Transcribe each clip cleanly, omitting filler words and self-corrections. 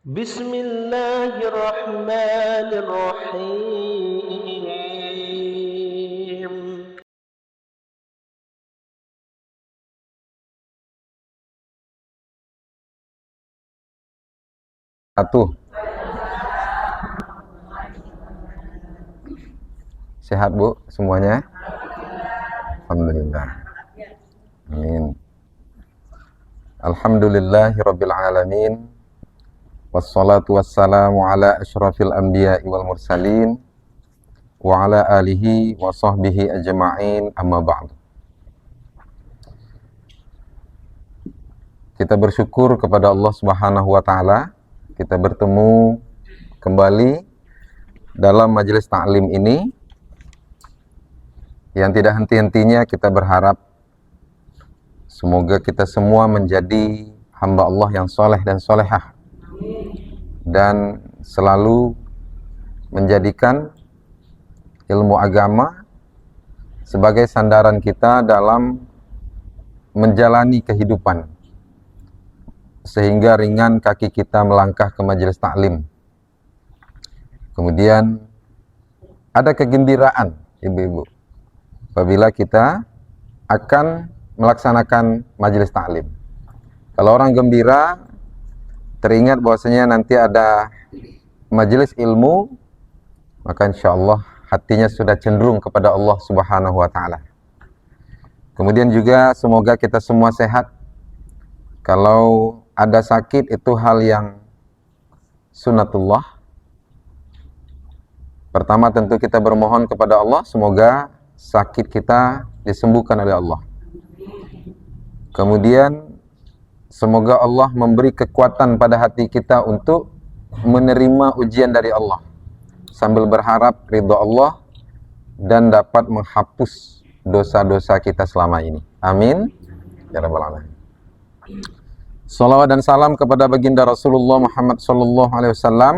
Bismillahirrahmanirrahim. Satu. Sehat Bu semuanya? Alhamdulillah. Amin. Alhamdulillahirabbil alamin. Wassalatu wassalamu ala asyrafil anbiya'i wal mursalin wa ala alihi wa sahbihi ajma'in, amma ba'du. Kita bersyukur kepada Allah Subhanahu wa taala, kita bertemu kembali dalam majelis ta'lim ini yang tidak henti-hentinya kita berharap semoga kita semua menjadi hamba Allah yang soleh dan solehah dan selalu menjadikan ilmu agama sebagai sandaran kita dalam menjalani kehidupan, sehingga ringan kaki kita melangkah ke majelis taklim. Kemudian ada kegembiraan ibu-ibu apabila kita akan melaksanakan majelis taklim. Kalau orang gembira, teringat bahwasanya nanti ada majelis ilmu, maka insya Allah hatinya sudah cenderung kepada Allah Subhanahu wa ta'ala. Kemudian juga semoga kita semua sehat. Kalau ada sakit itu hal yang sunnatullah. Pertama tentu kita bermohon kepada Allah semoga sakit kita disembuhkan oleh Allah. Kemudian semoga Allah memberi kekuatan pada hati kita untuk menerima ujian dari Allah sambil berharap ridha Allah dan dapat menghapus dosa-dosa kita selama ini. Amin ya rabbal alamin. Salawat dan salam kepada baginda Rasulullah Muhammad sallallahu alaihi wasallam.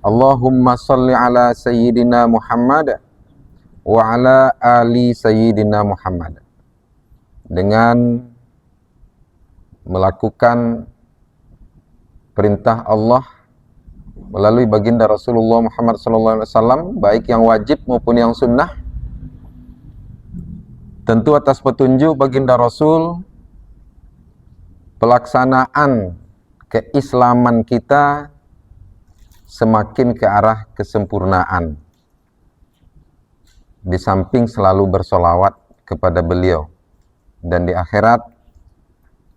Allahumma salli ala sayyidina Muhammad wa ala ali sayyidina Muhammad. Dengan melakukan perintah Allah melalui baginda Rasulullah Muhammad SAW, baik yang wajib maupun yang sunnah, tentu atas petunjuk baginda Rasul, pelaksanaan keislaman kita semakin ke arah kesempurnaan, di samping selalu bersolawat kepada beliau. Dan di akhirat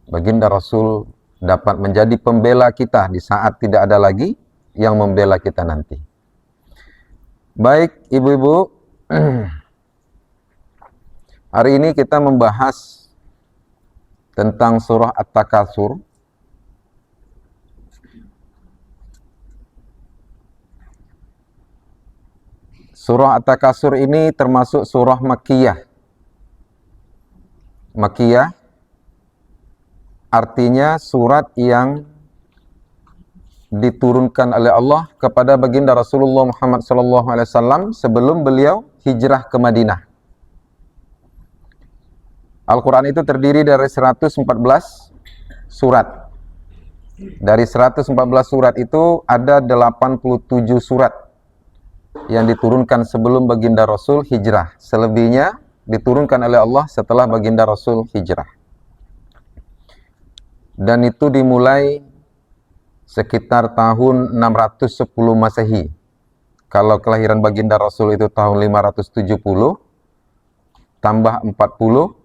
baginda Rasul dapat menjadi pembela kita di saat tidak ada lagi yang membela kita nanti. Baik ibu-ibu, hari ini kita membahas tentang surah At-Takatsur. Surah At-Takatsur ini termasuk surah Makkiyah. Makkiyah artinya surat yang diturunkan oleh Allah kepada baginda Rasulullah Muhammad SAW sebelum beliau hijrah ke Madinah. Al-Quran itu terdiri dari 114 surat. Dari 114 surat itu ada 87 surat yang diturunkan sebelum baginda Rasul hijrah. Selebihnya diturunkan oleh Allah setelah baginda Rasul hijrah. Dan itu dimulai sekitar tahun 610 Masehi. Kalau kelahiran baginda Rasul itu tahun 570, tambah 40,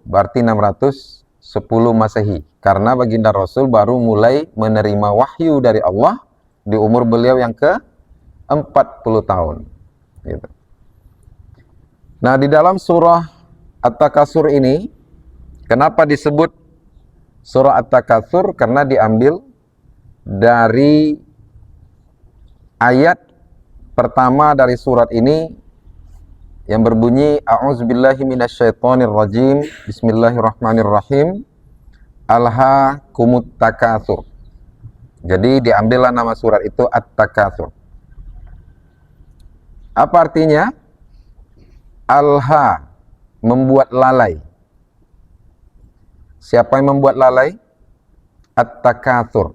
berarti 610 Masehi. Karena baginda Rasul baru mulai menerima wahyu dari Allah di umur beliau yang ke-40 tahun. Gitu. Nah, di dalam surah At-Takatsur ini, kenapa disebut surah At-Takatsur? Karena diambil dari ayat pertama dari surat ini yang berbunyi A'udzubillahi minasyaitonirrajim, Bismillahirrahmanirrahim, Alhaakumut Takatsur. Jadi diambillah nama surat itu At-Takatsur. Apa artinya? Alha, membuat lalai. Siapa yang membuat lalai? At-Takatsur.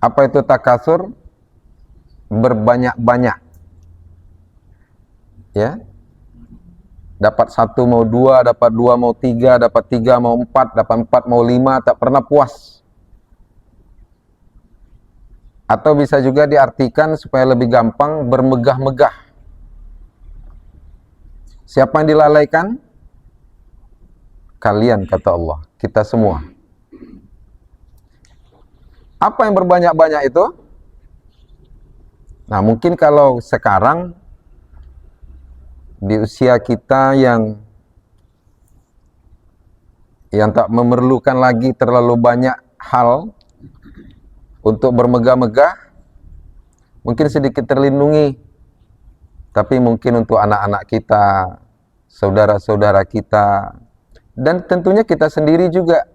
Apa itu takasur? Berbanyak-banyak. Ya. Dapat 1 mau 2, dapat 2 mau 3, dapat 3 mau 4, dapat 4 mau 5, tak pernah puas. Atau bisa juga diartikan supaya lebih gampang, bermegah-megah. Siapa yang dilalaikan? Kalian, kata Allah, kita semua. Apa yang berbanyak-banyak itu? Nah, mungkin kalau sekarang di usia kita yang tak memerlukan lagi terlalu banyak hal untuk bermegah-megah, mungkin sedikit terlindungi. Tapi mungkin untuk anak-anak kita, saudara-saudara kita, dan tentunya kita sendiri juga.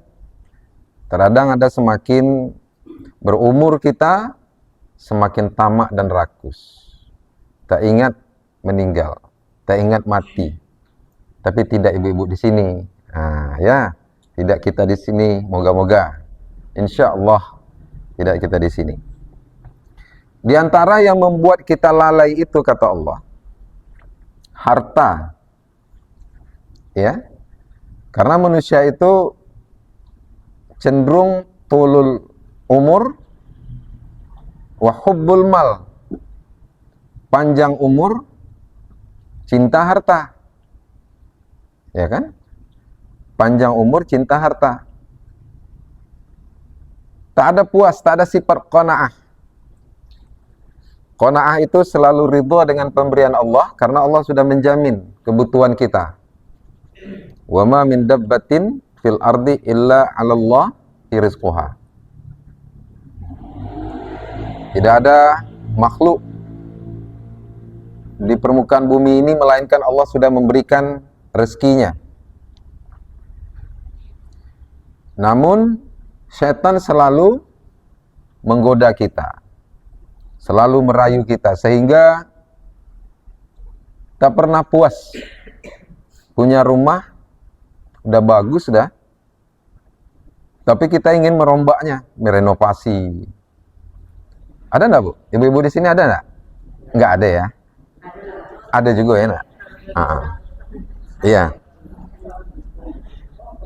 Terkadang ada semakin berumur kita, semakin tamak dan rakus. Tak ingat meninggal, tak ingat mati. Tapi tidak ibu-ibu di sini. Ya, tidak kita di sini. Moga-moga, insya Allah tidak kita di sini. Di antara yang membuat kita lalai itu, kata Allah, harta. Ya, karena manusia itu cenderung tulul umur wa hubbul mal, panjang umur, cinta harta. Ya kan? Panjang umur, cinta harta. Tak ada puas, tak ada sifat qanaah. Qanaah itu selalu ridha dengan pemberian Allah, karena Allah sudah menjamin kebutuhan kita. Wa ma min dabbatin fil ardi illa 'ala Allah rizquha. Tidak ada makhluk di permukaan bumi ini melainkan Allah sudah memberikan rezekinya. Namun setan selalu menggoda kita, selalu merayu kita, sehingga tak pernah puas. Punya rumah udah bagus dah, tapi kita ingin merombaknya, merenovasi. Ada enggak, Bu? Ibu-ibu di sini ada enggak? Enggak ada ya? Ada juga ya, nak? Iya.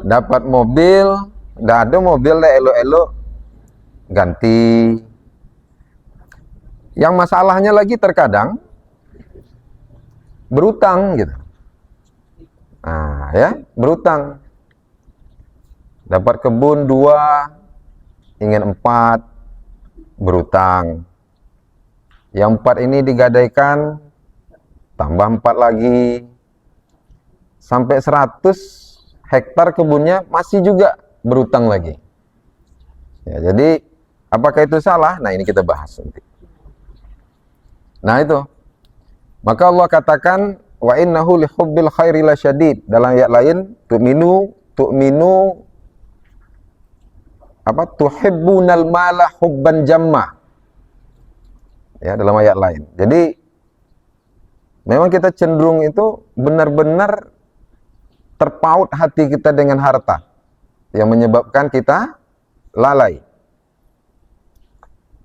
Dapat mobil, udah ada mobil dah elo-elo, ganti. Yang masalahnya lagi terkadang berutang gitu. Ya, berutang. Dapat kebun 2, ingin 4, berutang. Yang 4 ini digadaikan, tambah 4 lagi, sampai 100 hektar kebunnya masih juga berutang lagi. Ya, jadi apakah itu salah? Nah, ini kita bahas nanti. Nah, itu. Maka Allah katakan, wa innahu lihubbil khairi lasyadid. Dalam ayat lain, tuhibbunal mala hubban jamma. Ya, dalam ayat lain. Jadi memang kita cenderung itu benar-benar terpaut hati kita dengan harta, yang menyebabkan kita lalai.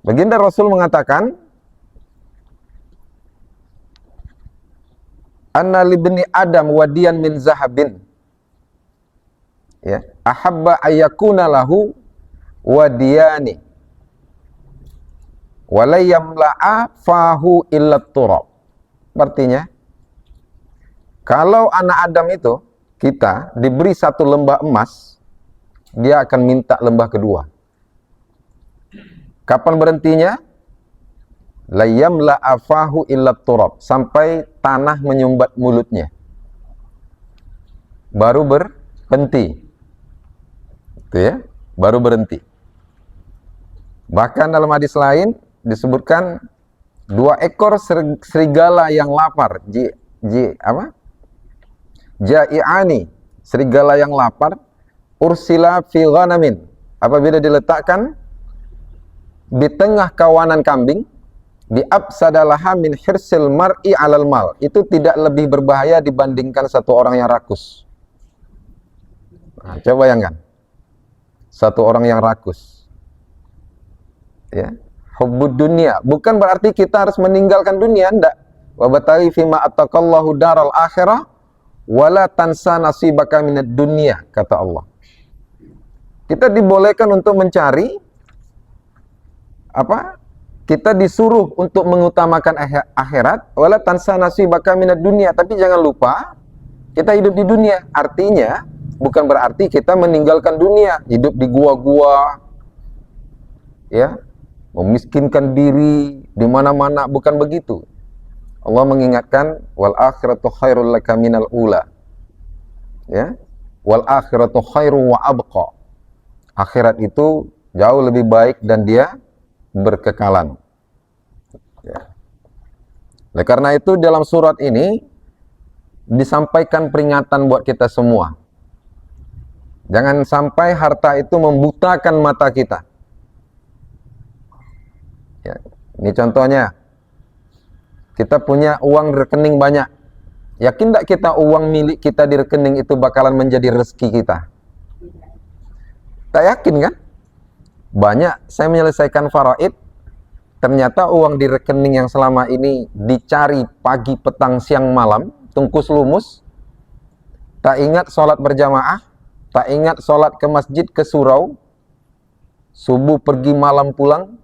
Baginda Rasul mengatakan, anna libni Adam wadiyan min zahabin. Ya, ahabba ayyakuna lahu wadiyani walayamla'a fahu illa turab. Artinya, kalau anak Adam itu, kita diberi 1 lembah emas, dia akan minta lembah kedua. Kapan berhentinya? Layamla'a fahu illa turab, sampai tanah menyumbat mulutnya, baru berhenti. Itu ya, baru berhenti. Bahkan dalam hadis lain disebutkan 2 ekor serigala yang lapar, ja'i'ani, serigala yang lapar, ursila fi ghanamin, apabila diletakkan di tengah kawanan kambing, bi absadalaha min hirsil mar'i alal mal, itu tidak lebih berbahaya dibandingkan 1 orang yang rakus. Nah, coba bayangkan, 1 orang yang rakus. Ya, hubbud dunia bukan berarti kita harus meninggalkan dunia, enggak. Wa bataghi fima ataqallahu daral akhirah wala tansa nasibaka minad dunya, kata Allah. Kita dibolehkan untuk mencari apa? Kita disuruh untuk mengutamakan akhirat, wala tansa nasibaka minad dunya, tapi jangan lupa kita hidup di dunia. Artinya bukan berarti kita meninggalkan dunia, hidup di gua-gua, ya, memiskinkan diri di mana-mana, bukan begitu. Allah mengingatkan wal akhiratu khairul laka minal ula. Ya. Wal akhiratu khairu wa abqa. Akhirat itu jauh lebih baik dan dia berkekalan. Ya. Oleh karena itu dalam surat ini disampaikan peringatan buat kita semua. Jangan sampai harta itu membutakan mata kita. Ya. Ini contohnya. Kita punya uang di rekening banyak. Yakin tak kita uang milik kita di rekening itu bakalan menjadi rezeki kita? Tak yakin kan? Banyak saya menyelesaikan faraid, ternyata uang di rekening yang selama ini dicari pagi, petang, siang, malam, tungkus lumus, tak ingat sholat berjamaah, tak ingat sholat ke masjid, ke surau, subuh pergi malam pulang,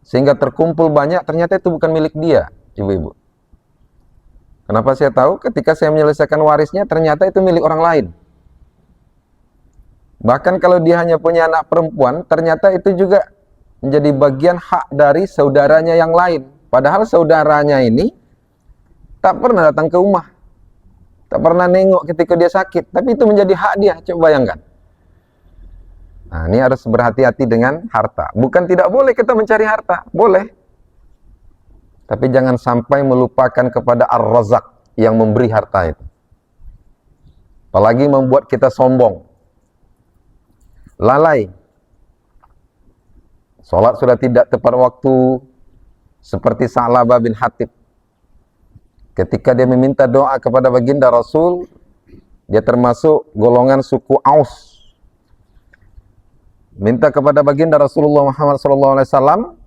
sehingga terkumpul banyak, ternyata itu bukan milik dia, ibu-ibu. Kenapa saya tahu? Ketika saya menyelesaikan warisnya, ternyata itu milik orang lain. Bahkan kalau dia hanya punya anak perempuan, ternyata itu juga menjadi bagian hak dari saudaranya yang lain. Padahal saudaranya ini tak pernah datang ke rumah, tak pernah nengok ketika dia sakit, tapi itu menjadi hak dia. Coba bayangkan. Nah, ini harus berhati-hati dengan harta. Bukan tidak boleh kita mencari harta, boleh. Tapi jangan sampai melupakan kepada Ar-Razzaq yang memberi harta itu. Apalagi membuat kita sombong, lalai. Sholat sudah tidak tepat waktu, seperti Sa'labah bin Hatib. Ketika dia meminta doa kepada baginda Rasul, dia termasuk golongan suku Aus. Minta kepada baginda Rasulullah Muhammad SAW.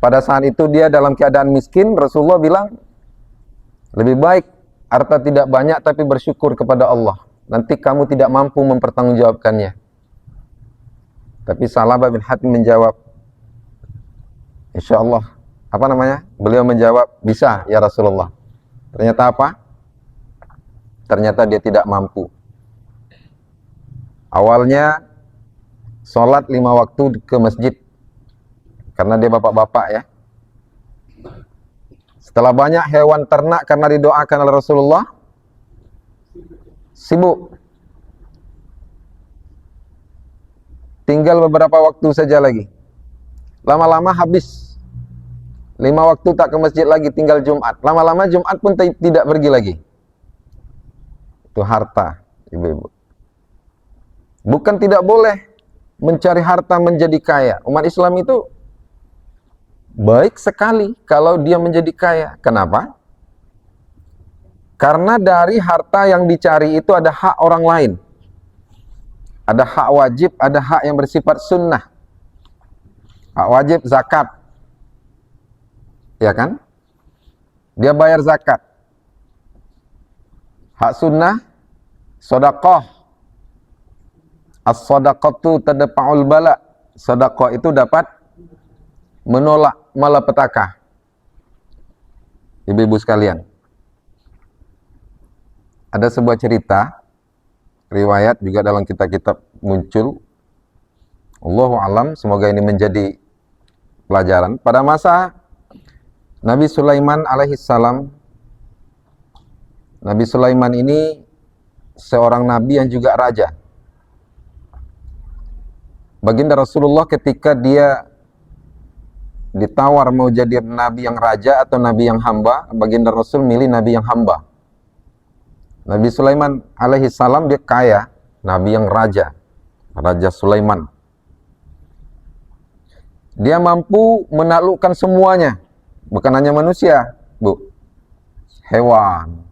Pada saat itu dia dalam keadaan miskin. Rasulullah bilang, lebih baik harta tidak banyak tapi bersyukur kepada Allah. Nanti kamu tidak mampu mempertanggungjawabkannya. Tapi Sa'labah bin Hatib menjawab, insya Allah, apa namanya? Beliau menjawab, bisa ya Rasulullah. Ternyata apa? Ternyata dia tidak mampu. Awalnya sholat 5 waktu ke masjid, karena dia bapak-bapak ya. Setelah banyak hewan ternak karena didoakan oleh Rasulullah, sibuk. Tinggal beberapa waktu saja lagi. Lama-lama habis. 5 waktu tak ke masjid lagi, tinggal Jumat. Lama-lama Jumat pun tidak pergi lagi. Itu harta, ibu-ibu. Bukan tidak boleh mencari harta menjadi kaya. Umat Islam itu baik sekali kalau dia menjadi kaya. Kenapa? Karena dari harta yang dicari itu ada hak orang lain. Ada hak wajib, ada hak yang bersifat sunnah. Hak wajib zakat. Ya kan? Dia bayar zakat. Hak sunnah sedekah. As-sadaqatu tadfa'ul bala. Sedekah itu dapat menolak malapetaka. Ibu-ibu sekalian, ada sebuah cerita, riwayat juga dalam kitab-kitab muncul. Allahu alam, semoga ini menjadi pelajaran. Pada masa Nabi Sulaiman alaihissalam, Nabi Sulaiman ini seorang nabi yang juga raja. Baginda Rasulullah ketika dia ditawar mau jadi nabi yang raja atau nabi yang hamba, baginda Rasul milih nabi yang hamba. Nabi Sulaiman alaihissalam dia kaya, nabi yang raja, Raja Sulaiman. Dia mampu menaklukkan semuanya, bukan hanya manusia, Bu. Hewan,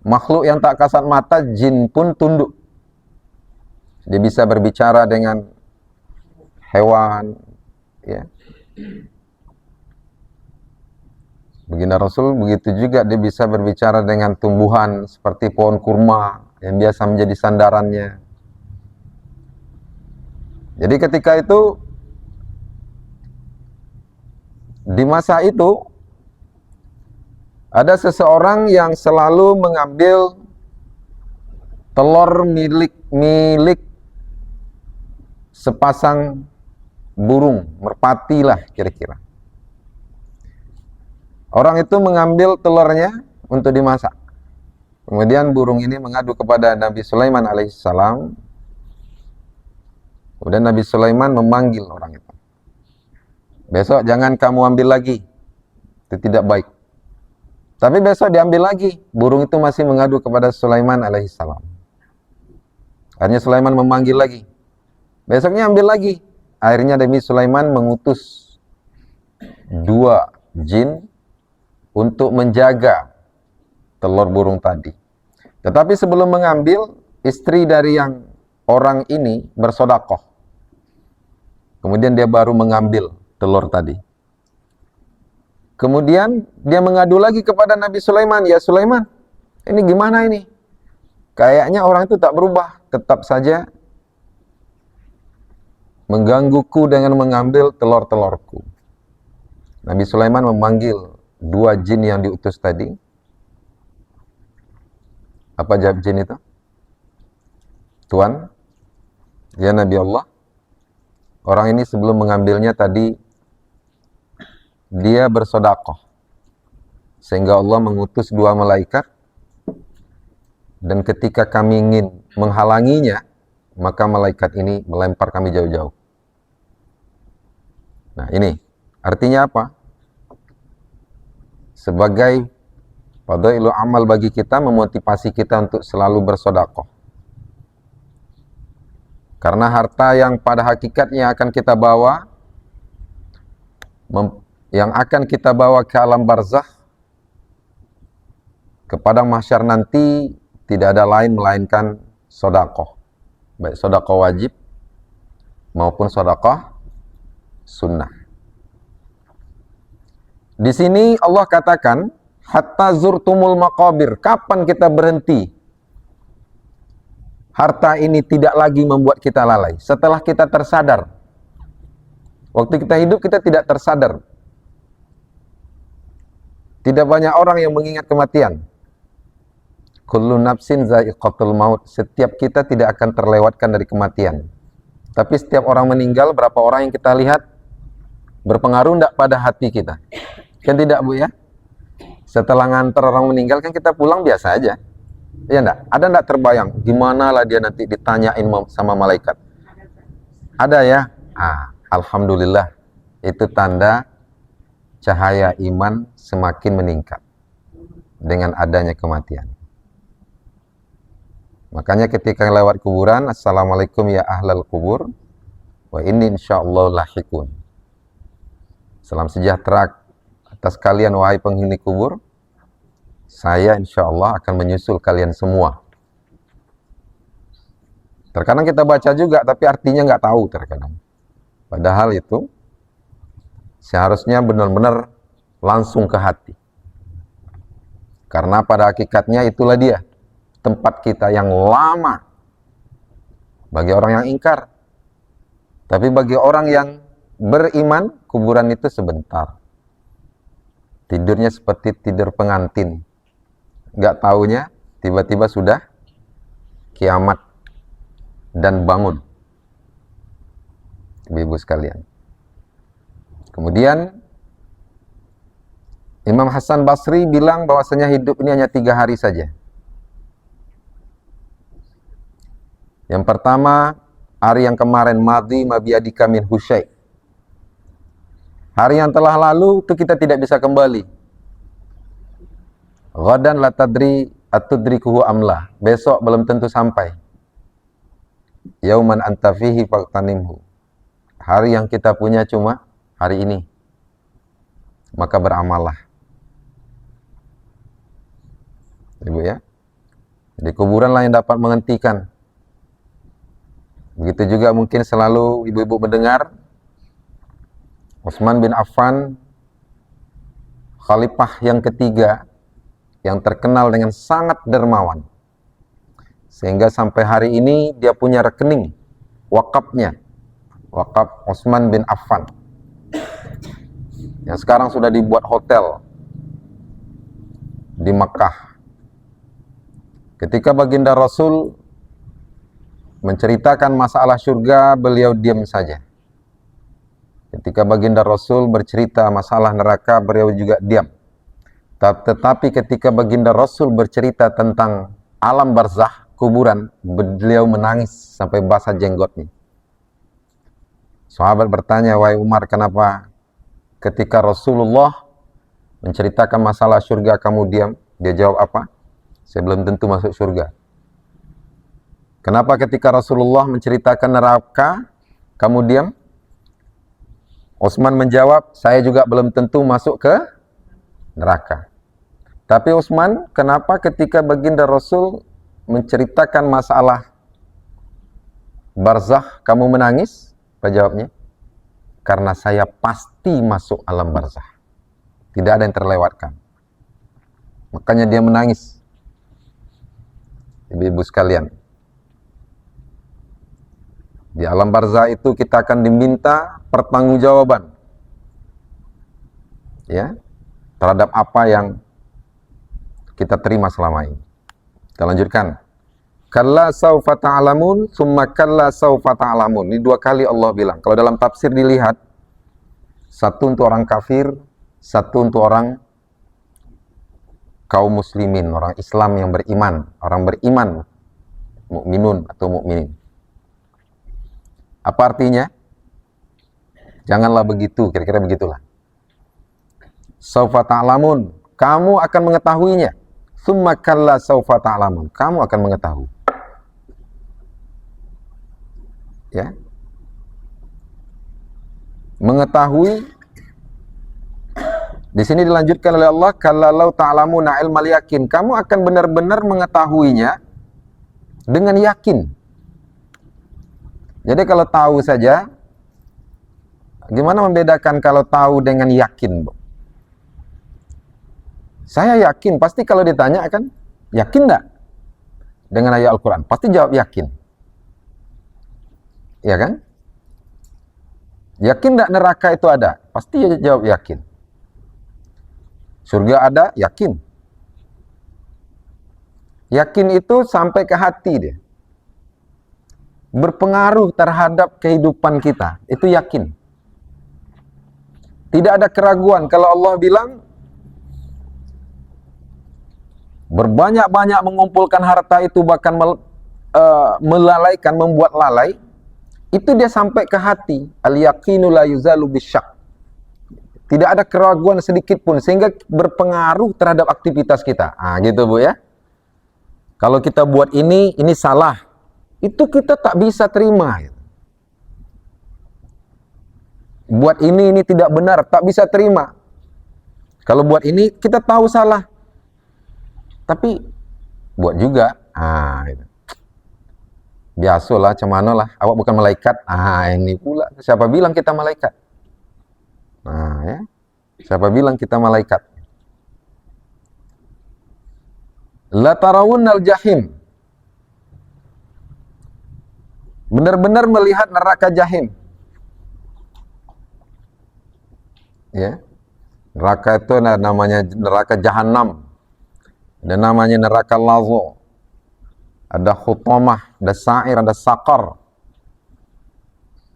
makhluk yang tak kasat mata, jin pun tunduk. Dia bisa berbicara dengan hewan, ya. Baginda Rasul begitu juga dia bisa berbicara dengan tumbuhan seperti pohon kurma yang biasa menjadi sandarannya. Jadi ketika itu, di masa itu, ada seseorang yang selalu mengambil telur milik sepasang burung, merpati lah kira-kira. Orang itu mengambil telurnya untuk dimasak. Kemudian burung ini mengadu kepada Nabi Sulaiman alaihissalam. Kemudian Nabi Sulaiman memanggil orang itu. Besok jangan kamu ambil lagi. Itu tidak baik. Tapi besok diambil lagi. Burung itu masih mengadu kepada Sulaiman alaihissalam. Akhirnya Sulaiman memanggil lagi. Besoknya ambil lagi. Akhirnya Nabi Sulaiman mengutus 2 jin untuk menjaga telur burung tadi. Tetapi sebelum mengambil, istri dari yang orang ini bersedekah. Kemudian dia baru mengambil telur tadi. Kemudian dia mengadu lagi kepada Nabi Sulaiman, "Ya Sulaiman, ini gimana ini? Kayaknya orang itu tak berubah, tetap saja menggangguku dengan mengambil telur-telurku." Nabi Sulaiman memanggil 2 jin yang diutus tadi. Apa jawab jin itu? "Tuan, ya Nabi Allah, orang ini sebelum mengambilnya tadi dia bersedekah, sehingga Allah mengutus 2 malaikat, dan ketika kami ingin menghalanginya, maka malaikat ini melempar kami jauh-jauh." Nah ini artinya apa? Sebagai fadhailu amal bagi kita, memotivasi kita untuk selalu bersedekah. Karena harta yang pada hakikatnya akan kita bawa, yang akan kita bawa ke alam barzakh, ke padang mahsyar nanti, tidak ada lain melainkan sedekah. Baik sedekah wajib maupun sedekah sunnah. Di sini Allah katakan, hatta zurtumul maqabir. Kapan kita berhenti? Harta ini tidak lagi membuat kita lalai. Setelah kita tersadar. Waktu kita hidup kita tidak tersadar. Tidak banyak orang yang mengingat kematian. Kullu nafsin za'iqatul maut. Setiap kita tidak akan terlewatkan dari kematian. Tapi setiap orang meninggal, berapa orang yang kita lihat berpengaruh enggak pada hati kita? Kan tidak, Bu, ya? Setelah ngantar orang meninggal kan kita pulang biasa aja. Ya enggak? Ada enggak terbayang gimana lah dia nanti ditanyain sama malaikat? Ada ya? Alhamdulillah. Itu tanda cahaya iman semakin meningkat dengan adanya kematian. Makanya ketika lewat kuburan, assalamualaikum ya ahlal kubur, wa inni insyaallah lahikun. Salam sejahtera atas kalian wahai penghuni kubur, saya insyaallah akan menyusul kalian semua. Terkadang kita baca juga, tapi artinya nggak tahu terkadang. Padahal itu seharusnya benar-benar langsung ke hati. Karena pada hakikatnya itulah dia, tempat kita yang lama. Bagi orang yang ingkar. Tapi bagi orang yang beriman, kuburan itu sebentar. Tidurnya seperti tidur pengantin. Gak taunya, tiba-tiba sudah kiamat dan bangun. Ibu-ibu sekalian. Kemudian, Imam Hasan Basri bilang bahwasanya hidup ini hanya 3 hari saja. Yang pertama, hari yang kemarin, madhi mabiyadika min husyai. Hari yang telah lalu itu kita tidak bisa kembali. Ghadan la tadri atudrikuhu amla. Besok belum tentu sampai. Yauman anta fihi faqtanimhu. Hari yang kita punya cuma hari ini. Maka beramallah. Ibu ya. Di kuburan lah yang dapat menghentikan. Begitu juga mungkin selalu ibu-ibu mendengar Utsman bin Affan, khalifah yang ketiga yang terkenal dengan sangat dermawan. Sehingga sampai hari ini dia punya rekening wakafnya. Wakaf Utsman bin Affan. Yang sekarang sudah dibuat hotel di Makkah. Ketika baginda Rasul menceritakan masalah surga, beliau diam saja. Ketika baginda Rasul bercerita masalah neraka, beliau juga diam. Tetapi ketika baginda Rasul bercerita tentang alam barzakh, kuburan, beliau menangis sampai basah jenggotnya. Sahabat bertanya, "Wahai Umar, kenapa ketika Rasulullah menceritakan masalah surga kamu diam?" Dia jawab apa? "Saya belum tentu masuk surga." "Kenapa ketika Rasulullah menceritakan neraka kamu diam?" Utsman menjawab, "Saya juga belum tentu masuk ke neraka." Tapi Utsman, kenapa ketika baginda Rasul menceritakan masalah barzakh kamu menangis? Apa jawabnya? "Karena saya pasti masuk alam barzakh. Tidak ada yang terlewatkan." Makanya dia menangis. Ibu-ibu sekalian, di alam barzakh itu kita akan diminta pertanggungjawaban, ya, terhadap apa yang kita terima selama ini. Kita lanjutkan. Kalla saufa ta'lamun, summa kalla saufa ta'lamun. Ini dua kali Allah bilang. Kalau dalam tafsir dilihat, satu untuk orang kafir, satu untuk orang kaum muslimin, orang Islam yang beriman, orang beriman, mukminun atau mukminin. Apa artinya? Janganlah begitu, kira-kira begitulah. Saufa ta'lamun, kamu akan mengetahuinya. Summa kalla saufa ta'lamun, kamu akan mengetahui. Ya. Mengetahui di sini dilanjutkan oleh Allah, kallalau ta'lamuna ilmal yakin, kamu akan benar-benar mengetahuinya dengan yakin. Jadi kalau tahu saja, gimana membedakan kalau tahu dengan yakin, Bu? Saya yakin, pasti kalau ditanya akan yakin enggak dengan ayat Al-Quran? Pasti jawab yakin. Ya kan? Yakin enggak neraka itu ada? Pasti jawab yakin. Surga ada? Yakin. Yakin itu sampai ke hati dia. Berpengaruh terhadap kehidupan kita. Itu yakin. Tidak ada keraguan. Kalau Allah bilang, berbanyak-banyak mengumpulkan harta itu bahkan melalaikan, membuat lalai, itu dia sampai ke hati. Al-yaqinu la yuzalu bisyak. Tidak ada keraguan sedikit pun, sehingga berpengaruh terhadap aktivitas kita. Gitu Bu ya. Kalau kita buat ini salah, itu kita tak bisa terima. Buat ini tidak benar, tak bisa terima. Kalau buat ini, kita tahu salah. Tapi, buat juga. Gitu. Biasalah, macam mana lah. Awak bukan malaikat. Ini pula. Siapa bilang kita malaikat? Ya. Siapa bilang kita malaikat? La tarawunnal jahim. Benar-benar melihat neraka jahim. Ya. Neraka itu namanya neraka jahanam. Ada namanya neraka lazo. Ada khutamah, ada sa'ir, ada saqar.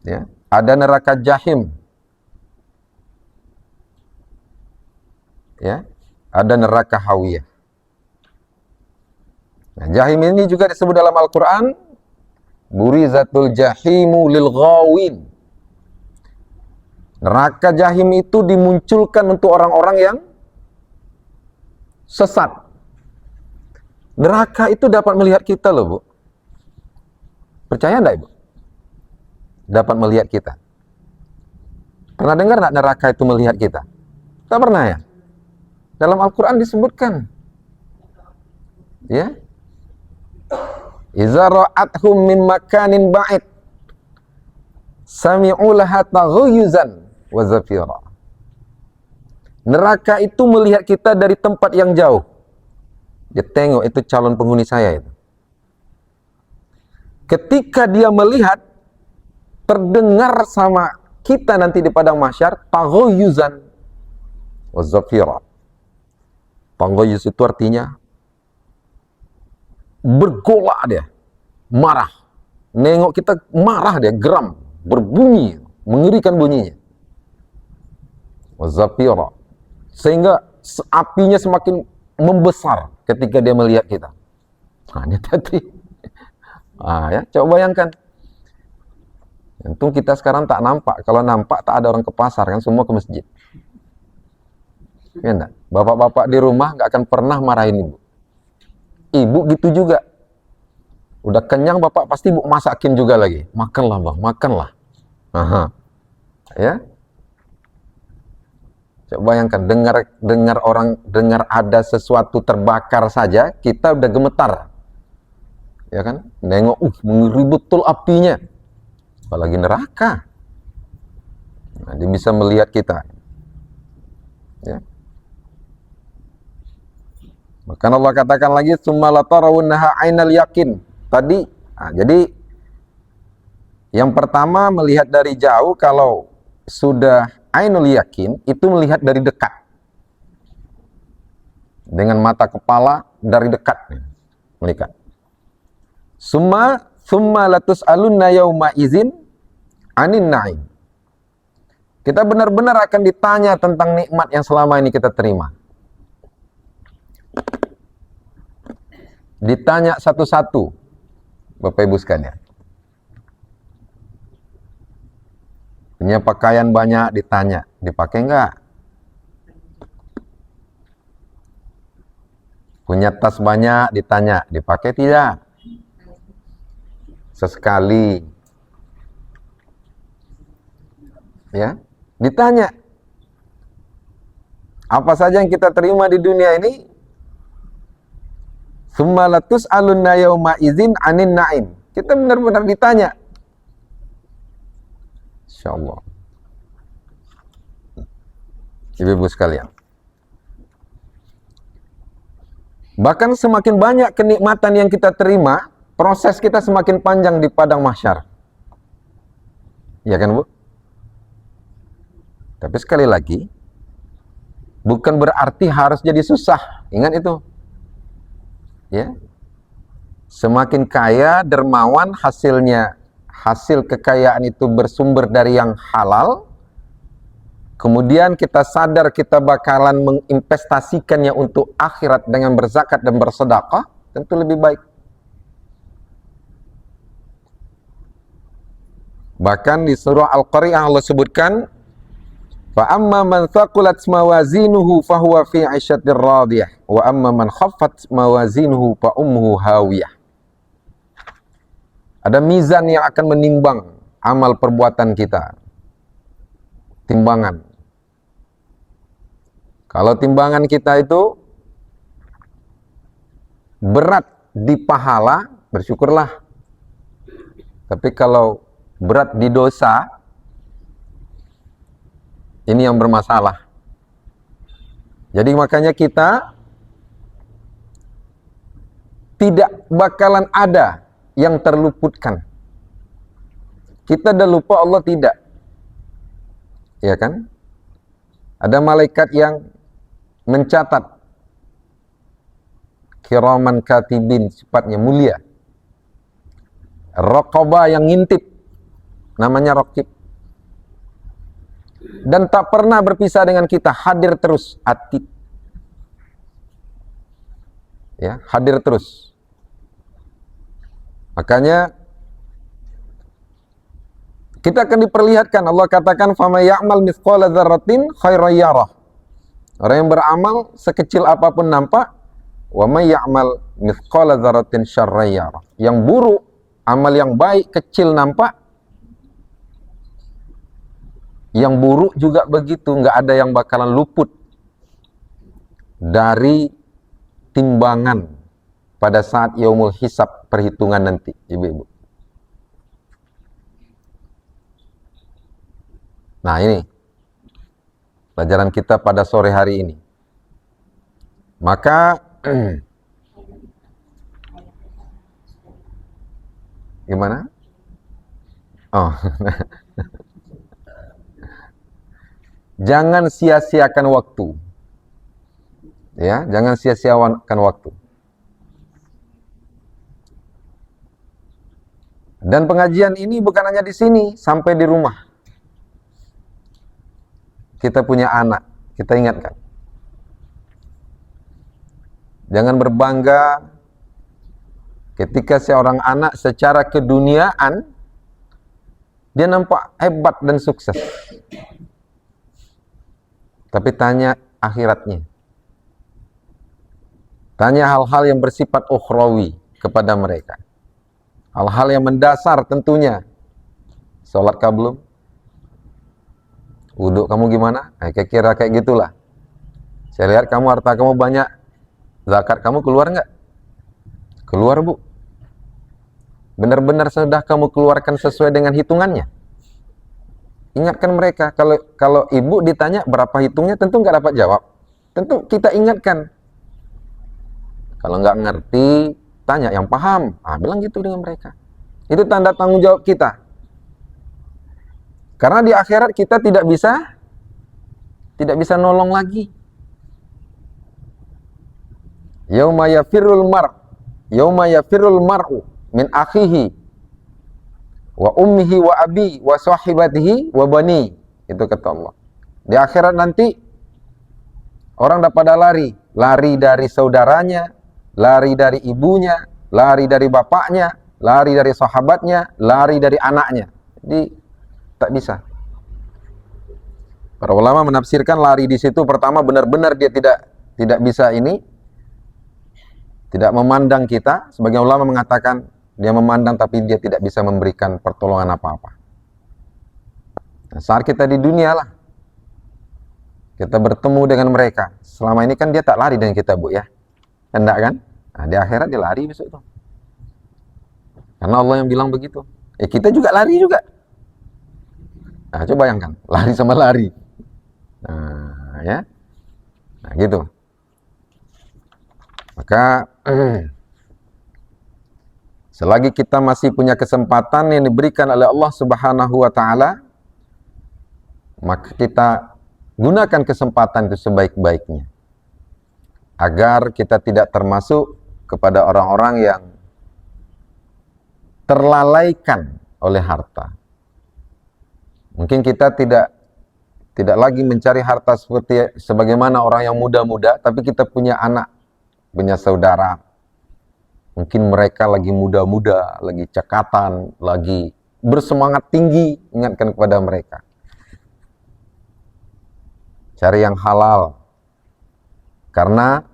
Ya. Ada neraka jahim. Ya. Ada neraka hawiyah. Nah, jahim ini juga disebut dalam Al-Quran, burizatul jahimu lil ghawin. Neraka jahim itu dimunculkan untuk orang-orang yang sesat. Neraka itu dapat melihat kita loh, Bu. Percaya enggak, Ibu? Dapat melihat kita. Pernah dengar enggak neraka itu melihat kita? Tak pernah ya? Dalam Al-Quran disebutkan. Ya. Iza ra'athum min makanin ba'id sami'u laha taghayyuzan wa zafira. Neraka itu melihat kita dari tempat yang jauh. Dia tengok itu calon penghuni saya itu. Ketika dia melihat, terdengar sama kita nanti di padang mahsyar, taghayyuzan wa zafira. Taghayyuz itu artinya bergolak dia, marah. Nengok kita marah dia, geram, berbunyi, mengerikan bunyinya. Wa zafira. Sehingga apinya semakin membesar ketika dia melihat kita. Nah, ini tadi. Ya, coba bayangkan. Untung kita sekarang tak nampak. Kalau nampak tak ada orang ke pasar kan, semua ke masjid. Ya enggak? Bapak-bapak di rumah nggak akan pernah marahin ibu. Ibu gitu juga. Udah kenyang bapak pasti ibu masakin juga lagi. Makanlah bang, makanlah. Aha. Ya. Coba bayangkan, dengar ada sesuatu terbakar saja, kita udah gemetar. Ya kan? Nengok, mengeri betul apinya. Apalagi neraka. Nah, dia bisa melihat kita. Ya. Maka Allah katakan lagi, "Tsumma latarawunnaha 'ainal yaqin." Tadi, jadi yang pertama melihat dari jauh, kalau sudah ainul yakin itu melihat dari dekat. Dengan mata kepala dari dekat melihat. Summa latus'alunna yauma izin anin na'im. Kita benar-benar akan ditanya tentang nikmat yang selama ini kita terima. Ditanya satu-satu, Bapak Ibu sekalian. Punya pakaian banyak, ditanya, dipakai enggak? Punya tas banyak, ditanya, dipakai tidak? Sesekali. Ya, ditanya. Apa saja yang kita terima di dunia ini? Tsumma latus'alunna yauma izin anin na'im. Kita benar-benar ditanya. Insyaallah. Ibu-ibu sekalian. Bahkan semakin banyak kenikmatan yang kita terima, proses kita semakin panjang di padang mahsyar. Ya kan, Bu? Tapi sekali lagi, bukan berarti harus jadi susah. Ingat itu. Ya. Semakin kaya, dermawan, hasil kekayaan itu bersumber dari yang halal. Kemudian kita sadar kita bakalan menginvestasikannya untuk akhirat dengan berzakat dan bersedekah, tentu lebih baik. Bahkan di surah Al-Qari'ah Allah sebutkan, fa amma man thaqulat mawazinuhu fahuwa fi 'ishatir radiyah wa amma man khaffat mawazinuhu fa ummuhu hawiyah. Ada mizan yang akan menimbang amal perbuatan kita. Timbangan. Kalau timbangan kita itu berat di pahala, bersyukurlah. Tapi kalau berat di dosa, ini yang bermasalah. Jadi makanya kita tidak bakalan ada yang terluputkan. Kita dah lupa, Allah tidak. Ya kan? Ada malaikat yang mencatat, kiraman katibin, sifatnya mulia. Raqabah yang ngintip, namanya raqib. Dan tak pernah berpisah dengan kita, hadir terus, atid. Ya, hadir terus. Makanya kita akan diperlihatkan, Allah katakan, "Fama ya'mal mithqala dzarratin khairan yarah." Orang yang beramal sekecil apapun nampak, wa may ya'mal mithqala dzarratin syarran yarah. Yang buruk, amal yang baik kecil nampak, yang buruk juga begitu, nggak ada yang bakalan luput dari timbangan pada saat yaumul hisab, perhitungan nanti, ibu-ibu. Nah ini, pelajaran kita pada sore hari ini. Maka gimana? Oh. Jangan sia-siakan waktu. Ya, jangan sia-siakan waktu. Dan pengajian ini bukan hanya di sini, sampai di rumah. Kita punya anak, kita ingatkan. Jangan berbangga ketika seorang anak secara keduniaan dia nampak hebat dan sukses. Tapi tanya akhiratnya. Tanya hal-hal yang bersifat ukhrawi kepada mereka. Hal-hal yang mendasar tentunya. Sholat kah belum? Wuduk kamu gimana? Kira-kira kayak gitulah. Saya lihat kamu harta kamu banyak. Zakat kamu keluar nggak? Keluar, Bu. Benar-benar sudah kamu keluarkan sesuai dengan hitungannya? Ingatkan mereka. Kalau ibu ditanya berapa hitungnya, tentu nggak dapat jawab. Tentu kita ingatkan. Kalau nggak ngerti, tanya yang paham. Bilang gitu dengan mereka. Itu tanda tanggung jawab kita. Karena di akhirat kita tidak bisa nolong lagi. Yauma yafirrul mar'u min akhihi wa ummihi wa abi wa sahibatihi wa bani. Itu kata Allah. Di akhirat nanti orang dapat lari dari saudaranya, lari dari ibunya, lari dari bapaknya, lari dari sahabatnya, lari dari anaknya. Jadi tak bisa. Para ulama menafsirkan lari di situ pertama benar-benar dia tidak bisa tidak memandang kita. Sebagian ulama mengatakan dia memandang tapi dia tidak bisa memberikan pertolongan apa-apa. Nah, saat kita di dunia lah kita bertemu dengan mereka. Selama ini kan dia tak lari dengan kita, Bu, ya. Hendak kan? Nah, di akhirat dia lari besok itu. Karena Allah yang bilang begitu. Kita juga lari juga. Nah, coba bayangkan, lari sama lari. Nah, ya. Nah, gitu. Maka selagi kita masih punya kesempatan yang diberikan oleh Allah Subhanahu wa taala, maka kita gunakan kesempatan itu sebaik-baiknya. Agar kita tidak termasuk kepada orang-orang yang terlalaikan oleh harta. Mungkin kita tidak lagi mencari harta sebagaimana orang yang muda-muda, tapi kita punya anak, punya saudara. Mungkin mereka lagi muda-muda, lagi cekatan, lagi bersemangat tinggi, ingatkan kepada mereka. Cari yang halal. Karena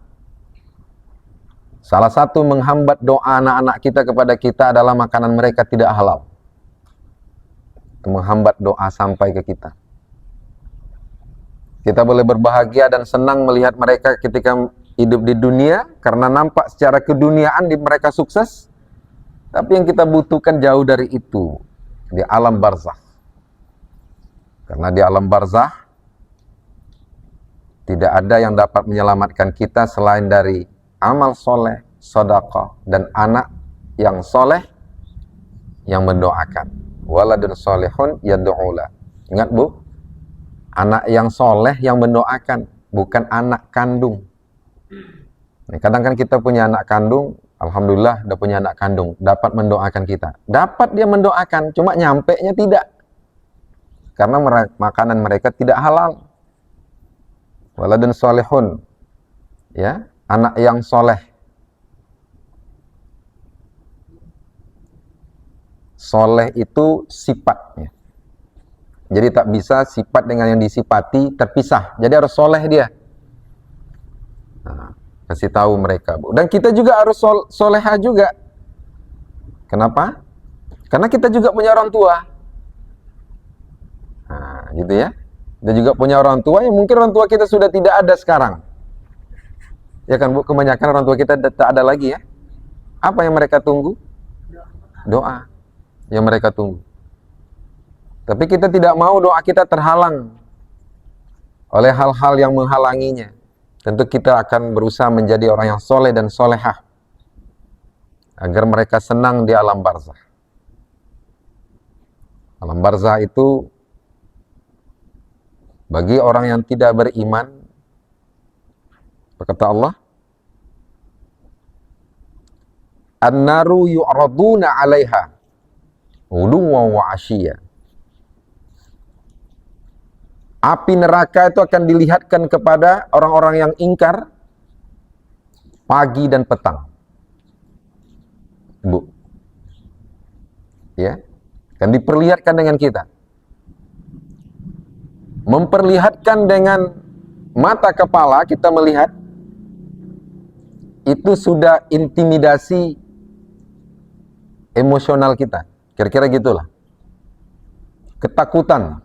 salah satu menghambat doa anak-anak kita kepada kita adalah makanan mereka tidak halal. Itu menghambat doa sampai ke kita. Kita boleh berbahagia dan senang melihat mereka ketika hidup di dunia, karena nampak secara keduniaan di mereka sukses. Tapi yang kita butuhkan jauh dari itu, di alam barzakh. Karena di alam barzakh tidak ada yang dapat menyelamatkan kita selain dari amal soleh, sedekah, dan anak yang soleh yang mendoakan. Waladun solehun yad'ula. Ingat, Bu, anak yang soleh yang mendoakan, bukan anak kandung. Kadang kan kita punya anak kandung, alhamdulillah udah punya anak kandung, dapat mendoakan kita. Dapat dia mendoakan, cuma nyampenya tidak. Karena makanan mereka tidak halal. Waladun solehun, ya, anak yang soleh. Soleh itu sifatnya. Jadi tak bisa sifat dengan yang disifati terpisah. Jadi harus soleh dia. Nah, kasih tahu mereka, Bu. Dan kita juga harus soleha juga. Kenapa? Karena kita juga punya orang tua. Nah, gitu ya. Kita juga punya orang tua yang mungkin orang tua kita sudah tidak ada sekarang. Ya kan, Bu, kebanyakan orang tua kita tak ada lagi ya. Apa yang mereka tunggu? Doa yang mereka tunggu. Tapi kita tidak mau doa kita terhalang. oleh hal-hal yang menghalanginya, tentu kita akan berusaha menjadi orang yang soleh dan solehah agar mereka senang di alam barzah. Alam barzah itu bagi orang yang tidak beriman, berkata Allah, an-naru yu'raduna 'alaiha ghuduwwan wa 'ashiyya. Api neraka itu akan dilihatkan kepada orang-orang yang ingkar pagi dan petang. Bu. Ya. Akan diperlihatkan dengan kita. Memperlihatkan dengan mata kepala kita melihat itu sudah intimidasi emosional kita. Kira-kira gitulah. Ketakutan.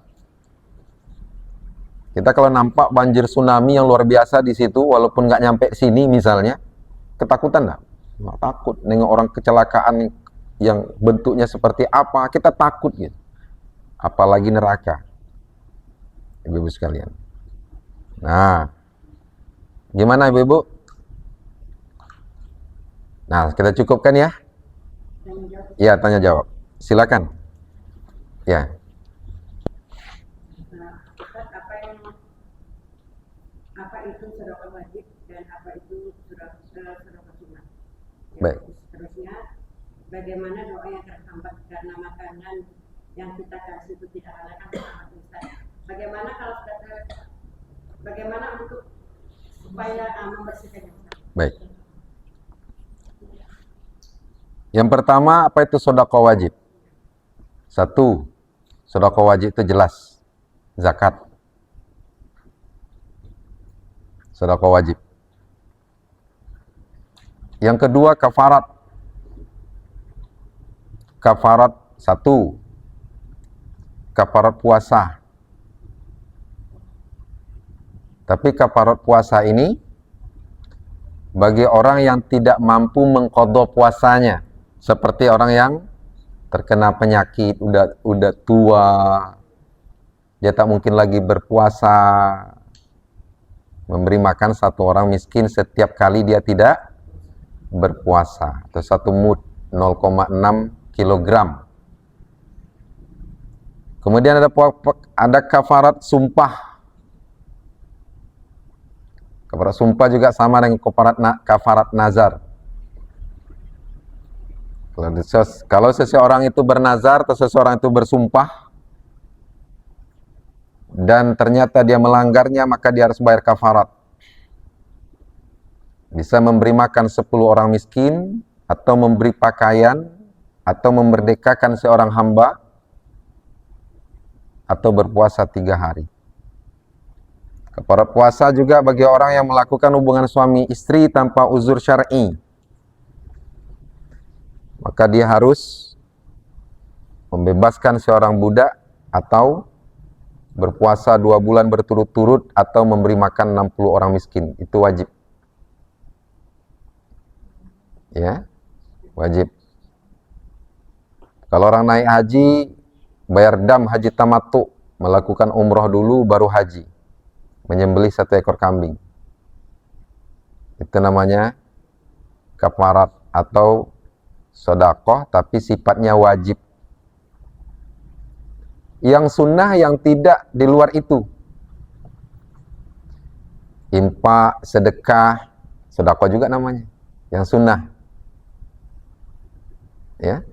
Kita kalau nampak banjir tsunami yang luar biasa di situ, walaupun nggak nyampe sini misalnya, ketakutan nggak? Nggak takut. Nengok orang kecelakaan yang bentuknya seperti apa, kita takut gitu. Apalagi neraka. Ibu-ibu sekalian. Nah, gimana ibu-ibu? Nah, kita cukupkan ya? Iya, tanya jawab. Silakan. Ya. Apa itu sedekah wajib dan apa itu sedekah sunnah? Baik. Terusnya, bagaimana doa yang terhambat karena makanan yang kita kasih itu tidak halal kan sangat besar. Bagaimana kalau bagaimana untuk supaya membersihkannya? Baik. Yang pertama, apa itu sedekah wajib? Satu, sedekah wajib itu jelas, zakat. Sedekah wajib. Yang kedua, kafarat. Kafarat satu, kafarat puasa. Tapi kafarat puasa ini bagi orang yang tidak mampu mengqadha puasanya, seperti orang yang terkena penyakit, udah tua, dia tak mungkin lagi berpuasa, memberi makan satu orang miskin setiap kali dia tidak berpuasa, atau satu mud 0,6 kilogram. Kemudian ada kafarat sumpah. Kafarat sumpah juga sama dengan kafarat nazar. Kalau seseorang itu bernazar atau seseorang itu bersumpah dan ternyata dia melanggarnya, maka dia harus bayar kafarat. Bisa memberi makan 10 orang miskin, atau memberi pakaian, atau memerdekakan seorang hamba, atau berpuasa 3 hari. Kafarat puasa juga bagi orang yang melakukan hubungan suami istri tanpa uzur syar'i. Maka dia harus membebaskan seorang budak, atau berpuasa 2 bulan berturut-turut, atau memberi makan 60 orang miskin. Itu wajib. Ya, wajib. Kalau orang naik haji, bayar dam haji tamattu, melakukan umroh dulu baru haji, menyembelih 1 ekor kambing. Itu namanya kafarat atau sedekah, tapi sifatnya wajib. Yang sunnah yang tidak di luar itu, infak, sedekah, sedekah juga namanya, yang sunnah. Ya,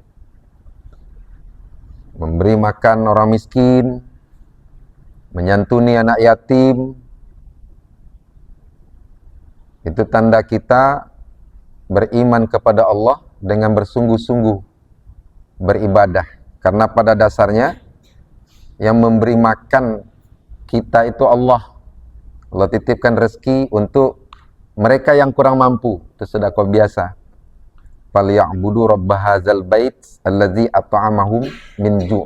memberi makan orang miskin, menyantuni anak yatim, itu tanda kita beriman kepada Allah dengan bersungguh-sungguh beribadah. Karena pada dasarnya yang memberi makan kita itu Allah. Allah titipkan rezeki untuk mereka yang kurang mampu. Itu sedekah biasa. Falyabudu rabb hadzal bait allazi at'amahum min ju'.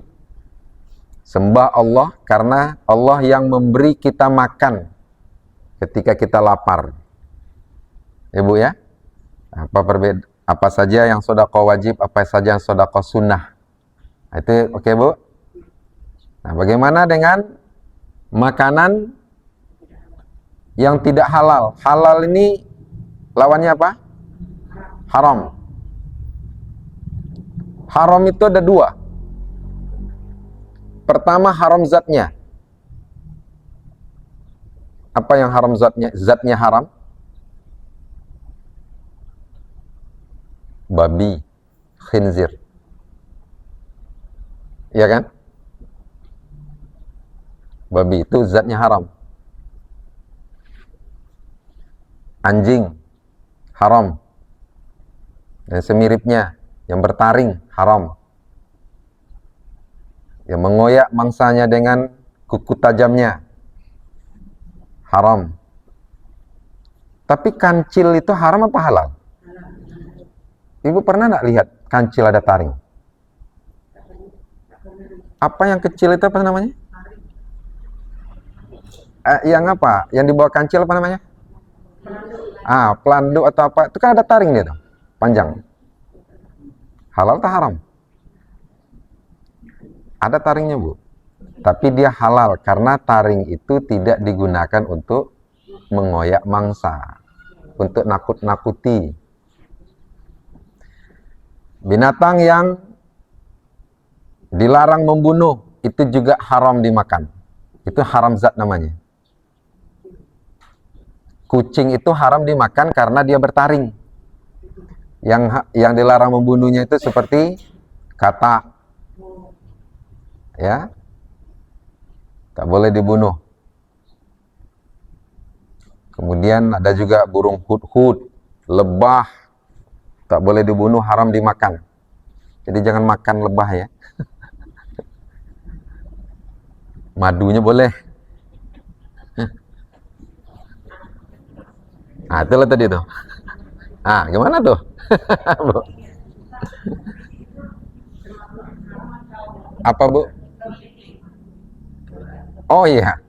Sembah Allah karena Allah yang memberi kita makan ketika kita lapar. Ibu ya? Apa saja yang sedekah wajib, apa saja yang sedekah sunnah. Itu oke, Bu? Nah, bagaimana dengan makanan yang tidak halal. Halal ini lawannya apa? Haram. Haram itu ada dua. Pertama, haram zatnya. Apa yang haram zatnya? Zatnya haram. Babi, khinzir. Iya kan? Babi itu zatnya haram. Anjing, haram. Dan semiripnya, yang bertaring, haram. Yang mengoyak mangsanya dengan kuku tajamnya, haram. Tapi kancil itu haram apa halal? Ibu pernah nggak lihat kancil ada taring? Apa yang kecil itu apa namanya? Yang apa? Yang di bawah kancil apa namanya? Pelandu atau apa? Itu kan ada taring dia tuh, panjang. Halal atau haram? Ada taringnya, Bu. Tapi dia halal karena taring itu tidak digunakan untuk mengoyak mangsa, untuk nakut-nakuti. Binatang yang dilarang membunuh itu juga haram dimakan. Itu haram zat namanya. Kucing itu haram dimakan karena dia bertaring. Yang dilarang membunuhnya itu seperti katak. Ya. Tak boleh dibunuh. Kemudian ada juga burung hudhud, lebah. Tak boleh dibunuh, haram dimakan. Jadi jangan makan lebah ya. Madunya boleh. Itulah tadi tuh. Gimana tuh? Bu? Apa, Bu? Oh iya.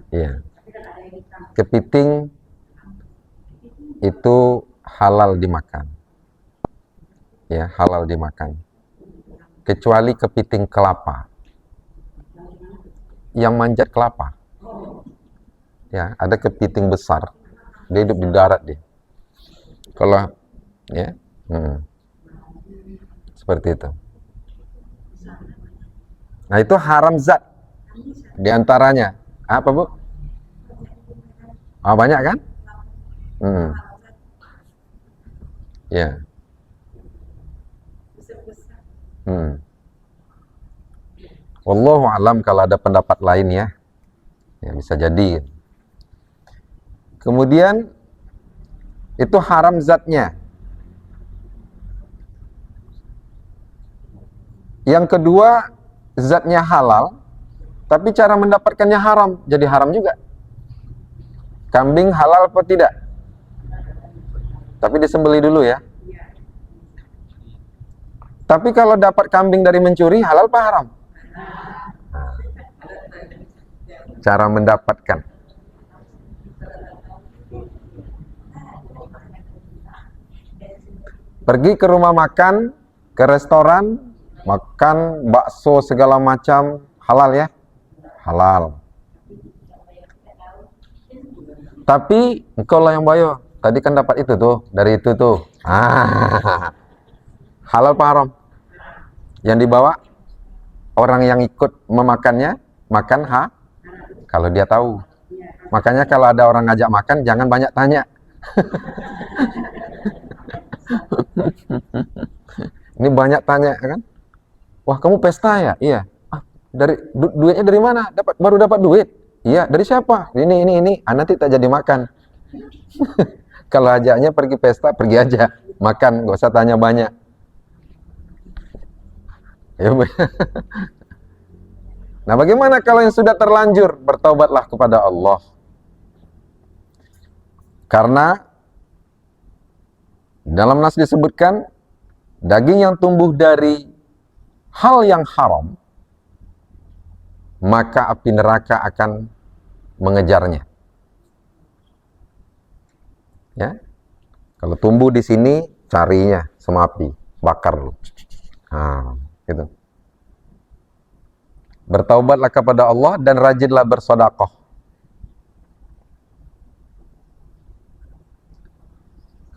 Iya. Kepiting itu halal dimakan. Ya, halal dimakan. Kecuali kepiting kelapa. Yang manjat kelapa. Ya, ada kepiting besar. Dia hidup di darat dia. Kalau ya, seperti itu. Nah, itu haram zat. Di antaranya apa, Bu? Banyak kan? Ya. Wallahu alam, kalau ada pendapat lain ya bisa jadi. Kemudian itu haram zatnya. Yang kedua, zatnya halal, tapi cara mendapatkannya haram, jadi haram juga. Kambing halal apa tidak? Tapi disembelih dulu ya. Tapi kalau dapat kambing dari mencuri, halal apa haram? Cara mendapatkan. Pergi ke rumah makan, ke restoran, makan bakso segala macam, halal ya? Halal. Tapi engkau lah yang bayar. Tadi kan dapat itu tuh, dari itu tuh. Halal apa haram? Yang dibawa orang yang ikut memakannya, makan kalau dia tahu. Makanya kalau ada orang ngajak makan, jangan banyak tanya. Ini banyak tanya kan? Wah, kamu pesta ya? Iya. Dari duitnya dari mana? Baru dapat duit? Iya. Dari siapa? Ini. Nanti tak jadi makan. Kalau ajaknya pergi pesta, pergi aja makan, gak usah tanya banyak. Ya. Nah, bagaimana kalau yang sudah terlanjur? Bertaubatlah kepada Allah. Karena dalam nas disebutkan, daging yang tumbuh dari hal yang haram, maka api neraka akan mengejarnya. Ya, kalau tumbuh di sini, carinya sama api, bakar. Gitu. Bertaubatlah kepada Allah dan rajinlah bersedekah.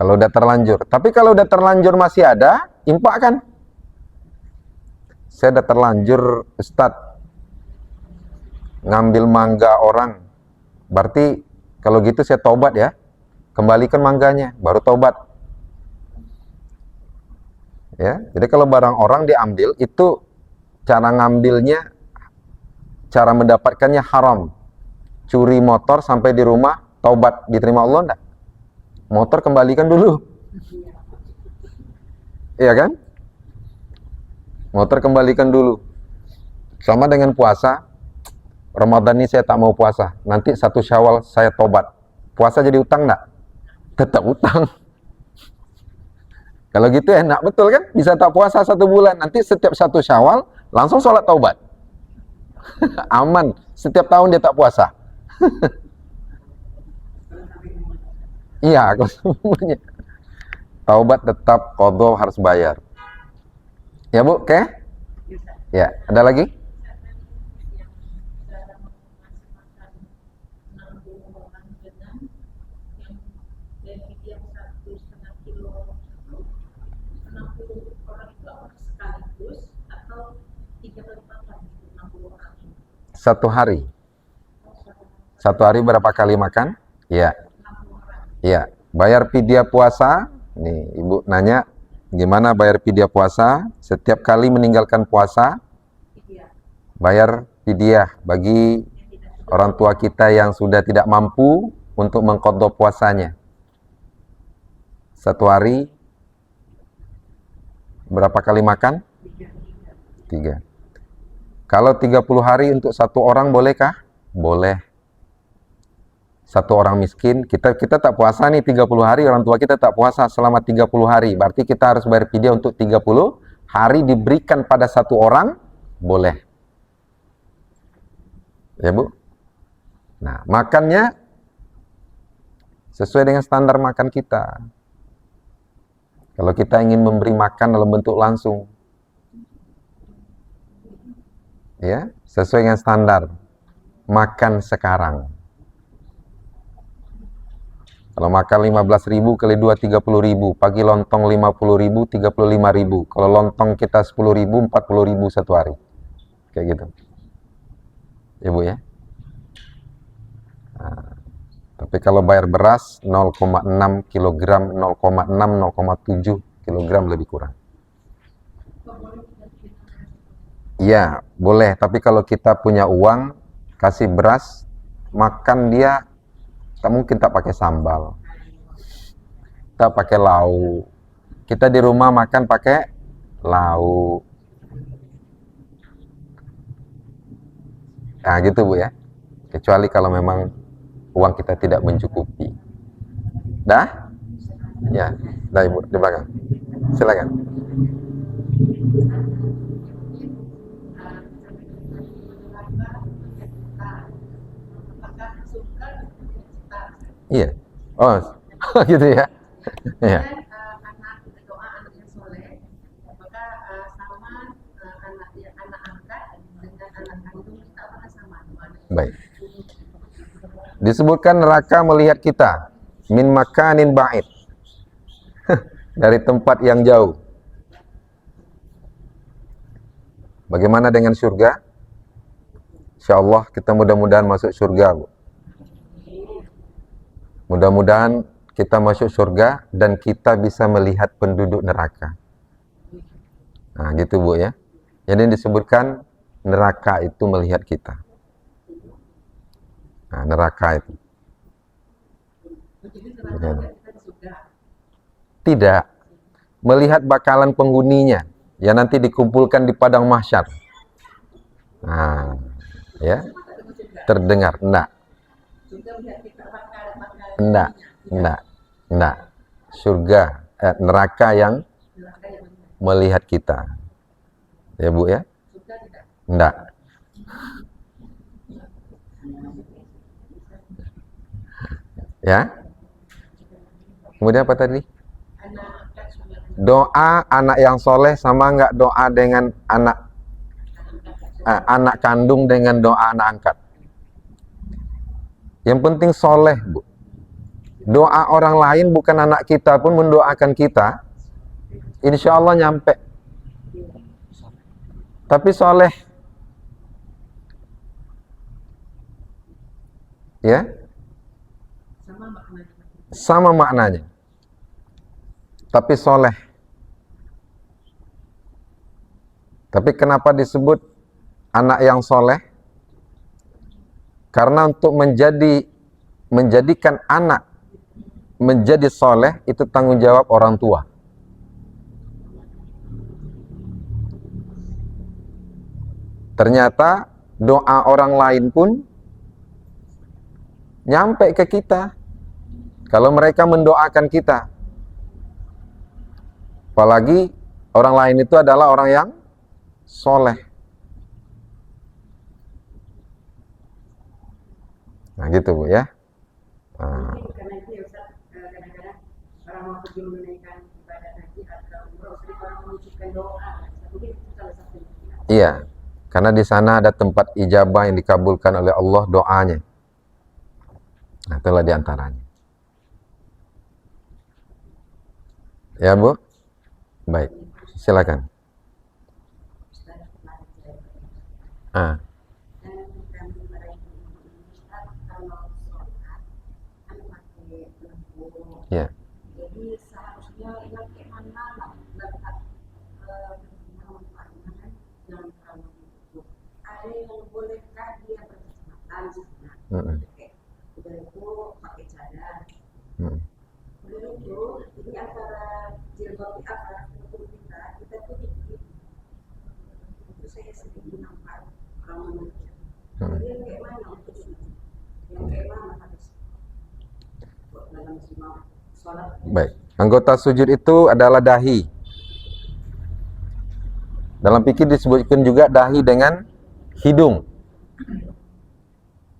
Kalau udah terlanjur. Tapi kalau udah terlanjur masih ada, infakkan. Saya udah terlanjur, Ustadz, ngambil mangga orang. Berarti kalau gitu saya taubat ya. Kembalikan mangganya, baru taubat. Ya, jadi kalau barang orang diambil, itu cara ngambilnya, cara mendapatkannya haram. Curi motor sampai di rumah, taubat diterima Allah enggak? Motor kembalikan dulu. Iya kan? Motor kembalikan dulu. Sama dengan puasa. Ramadan ini saya tak mau puasa. Nanti 1 Syawal saya tobat. Puasa jadi utang enggak? Tetap utang. Kalau gitu enak betul kan? Bisa tak puasa 1 bulan. Nanti setiap 1 Syawal langsung sholat taubat. Aman. Setiap tahun dia tak puasa. Iya, kalau semuanya. Taubat tetap, qadha harus bayar. Ya Bu, oke? Ya, ada lagi? Satu hari. Satu hari berapa kali makan? Ya. Ya, bayar fidyah puasa. Nih, Ibu nanya, gimana bayar fidyah puasa? Setiap kali meninggalkan puasa, bayar fidyah bagi orang tua kita yang sudah tidak mampu untuk mengqadha puasanya. Satu hari berapa kali makan? 3. Kalau 30 hari untuk 1 orang bolehkah? Boleh. 1 orang miskin, kita tak puasa nih 30 hari, orang tua kita tak puasa selama 30 hari. Berarti kita harus bayar fidyah untuk 30 hari diberikan pada 1 orang, boleh. Ya Bu? Nah, makannya sesuai dengan standar makan kita. Kalau kita ingin memberi makan dalam bentuk langsung, ya, sesuai dengan standar makan sekarang. Kalau makan 15.000 kali 2 30.000, pagi lontong 50.000 35.000. Kalau lontong kita 10.000 40.000 satu hari. Kayak gitu. Ya Bu ya. Nah, tapi kalau bayar beras 0,6 kg, 0,6 0,7 kg lebih kurang. Iya, boleh. Tapi kalau kita punya uang, kasih beras, makan dia, tak mungkin tak pakai sambal, tak pakai lauk. Kita di rumah makan pakai lauk. Nah gitu Bu ya. Kecuali kalau memang uang kita tidak mencukupi. Dah? Ya, dah Ibu di belakang. Silakan. Iya. Oh, gitu ya. Iya. Anak doa anak yang soleh, maka sama anak angkat dengan anak kandung kita akan sama. Baik. Disebutkan neraka melihat kita min makanin ba'id. Dari tempat yang jauh. Bagaimana dengan surga? Insyaallah kita mudah-mudahan masuk surga, Bu. Mudah-mudahan kita masuk surga dan kita bisa melihat penduduk neraka. Nah, gitu Bu ya. Jadi disebutkan neraka itu melihat kita. Nah, neraka itu. Tidak. Melihat bakalan penghuninya yang nanti dikumpulkan di padang mahsyar. Nah, ya. Terdengar. Enggak. Surga, neraka yang melihat kita. Ya Bu ya? Enggak. Ya. Kemudian apa tadi? Doa anak yang soleh sama enggak doa dengan anak anak kandung dengan doa anak angkat. Yang penting soleh, Bu. Doa orang lain bukan anak kita pun mendoakan kita, insya Allah nyampe. Tapi soleh, ya, sama maknanya. Tapi soleh. Tapi kenapa disebut anak yang soleh? Karena untuk menjadikan anak menjadi soleh itu tanggung jawab orang tua. Ternyata doa orang lain pun nyampe ke kita kalau mereka mendoakan kita. Apalagi orang lain itu adalah orang yang soleh. Nah gitu Bu ya. Karena itu ya Ustaz, kadang-kadang orang mau pergi menunaikan ibadah haji atau umroh, sering orang mengucapkan doa. Mungkin itu salah satunya. Iya, karena di sana ada tempat ijabah yang dikabulkan oleh Allah doanya. Nah, itulah diantaranya. Ya Bu, baik, silakan. Ah, Dan kami para ibu Ustaz, kalau sholat kan pakai lembu. ya, Jadi seharusnya yang mana letak manfaatnya kan yang terlalu itu. Ada yang bolehkah dia berkesempatan sana? Udah itu pakai cadar. Udah itu ini antara jilbab apa untuk kita tuh dikit. Itu saya sedikit nampak orang menunjuk. Kemudian kayak mana untuk itu? Yang kayak mana harus dalam semua sholat? baik. Anggota sujud itu adalah dahi. Dalam fikih disebutkan juga dahi dengan hidung.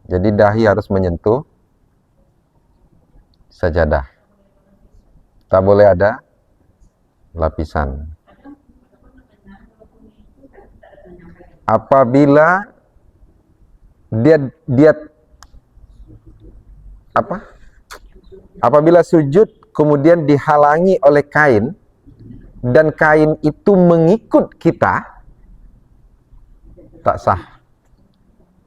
Jadi dahi harus menyentuh sajadah. Tak boleh ada lapisan. Apabila apabila sujud kemudian dihalangi oleh kain dan kain itu mengikut kita, tak sah.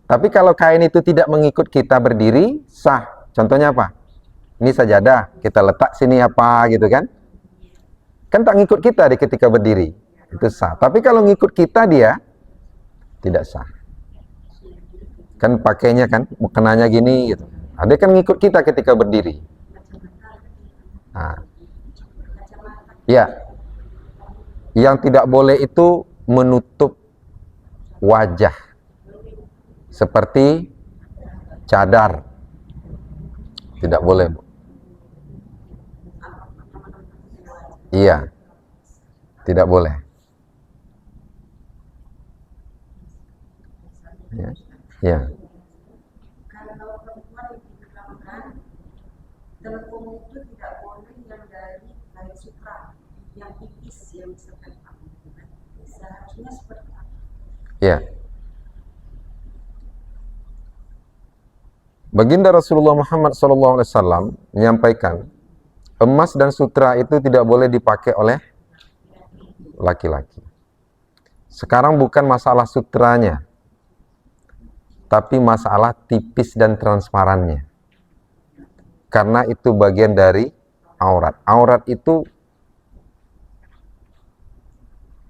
Tapi kalau kain itu tidak mengikut kita berdiri, sah. Contohnya apa? Ini sajadah, kita letak sini apa gitu kan? Kan tak ngikut kita di ketika berdiri. Itu sah. Tapi kalau ngikut kita dia tidak sah. Kan pakainya kan, mukenanya gini gitu. Ada kan ngikut kita ketika berdiri. Nah. Ya. Yang tidak boleh itu menutup wajah. Seperti cadar. Tidak boleh, Bu. Iya. Tidak boleh. Ya. Ya. Kalau perempuan yang dikatakan telepon itu tidak boleh yang dari sutra yang tipis yang misalkan seharusnya seperti apa? Ya. Baginda Rasulullah Muhammad SAW menyampaikan emas dan sutra itu tidak boleh dipakai oleh laki-laki. Sekarang bukan masalah sutranya, tapi masalah tipis dan transparannya. Karena itu bagian dari aurat. Aurat itu,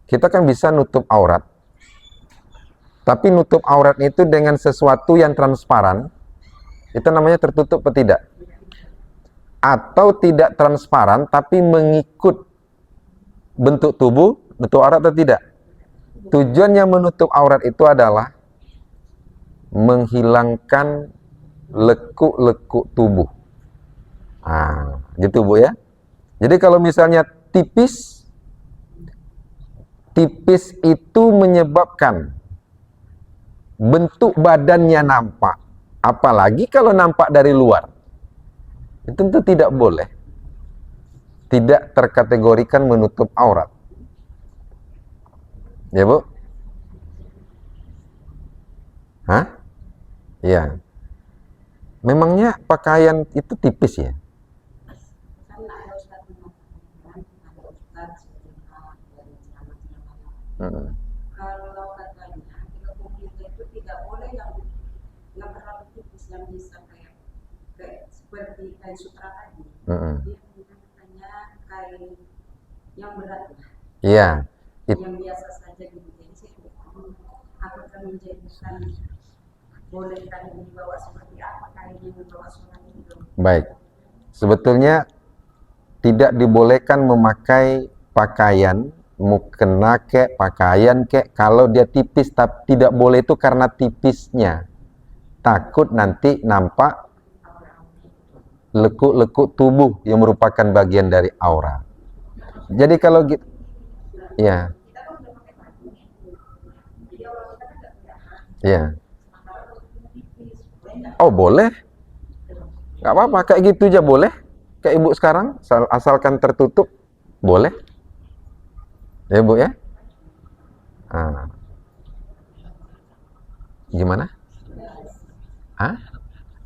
kita kan bisa nutup aurat, tapi nutup aurat itu dengan sesuatu yang transparan, itu namanya tertutup atau tidak? Atau tidak transparan, tapi mengikut bentuk tubuh, nutup aurat atau tidak? Tujuannya menutup aurat itu adalah menghilangkan lekuk-lekuk tubuh. Nah, gitu Bu ya. Jadi kalau misalnya tipis itu menyebabkan bentuk badannya nampak. Apalagi kalau nampak dari luar. Itu tentu tidak boleh. Tidak terkategorikan menutup aurat. Ya Bu? Ya. Memangnya pakaian itu tipis ya? Kan ada Ustaz mengatakan, ada Ustaz dari ceramah-ceramah. Hmm. Kalau katanya kalau kita itu tidak boleh yang terlalu tipis, yang bisa kayak seperti kain sutra tadi. Dia katanya kain yang berat lah. Iya. Yang biasa saja gitu. Jadi saya apakah menjadikan boleh kain dibawa seperti apa kain yang dibawa sholat itu? Baik. Sebetulnya tidak dibolehkan memakai pakaian mukena kek, pakaian kek kalau dia tipis, tapi tidak boleh itu karena tipisnya. Takut nanti nampak lekuk-lekuk tubuh yang merupakan bagian dari aura. Jadi kalau gitu, ya. Ya. Oh boleh, nggak apa-apa, kayak gitu aja boleh. Kayak ibu sekarang, asalkan tertutup, boleh. Ya bu ya. Ah. Gimana? Ah?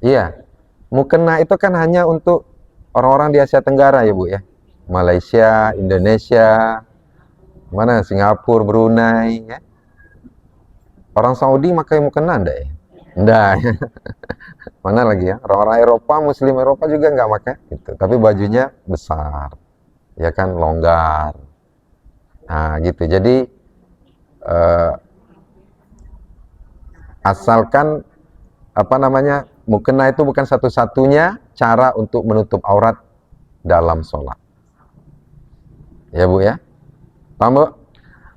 Iya. Mukena itu kan hanya untuk orang-orang di Asia Tenggara ya bu ya. Malaysia, Indonesia, mana Singapura, Brunei ya. Orang Saudi pakai mukena enggak ya? Enggak ya. Mana lagi ya? Orang-orang Eropa, Muslim Eropa juga nggak pakai gitu. Tapi bajunya besar, ya kan, longgar. Nah gitu. Jadi asalkan apa namanya, mukena itu bukan satu-satunya cara untuk menutup aurat dalam sholat. Ya bu ya. Paham bu?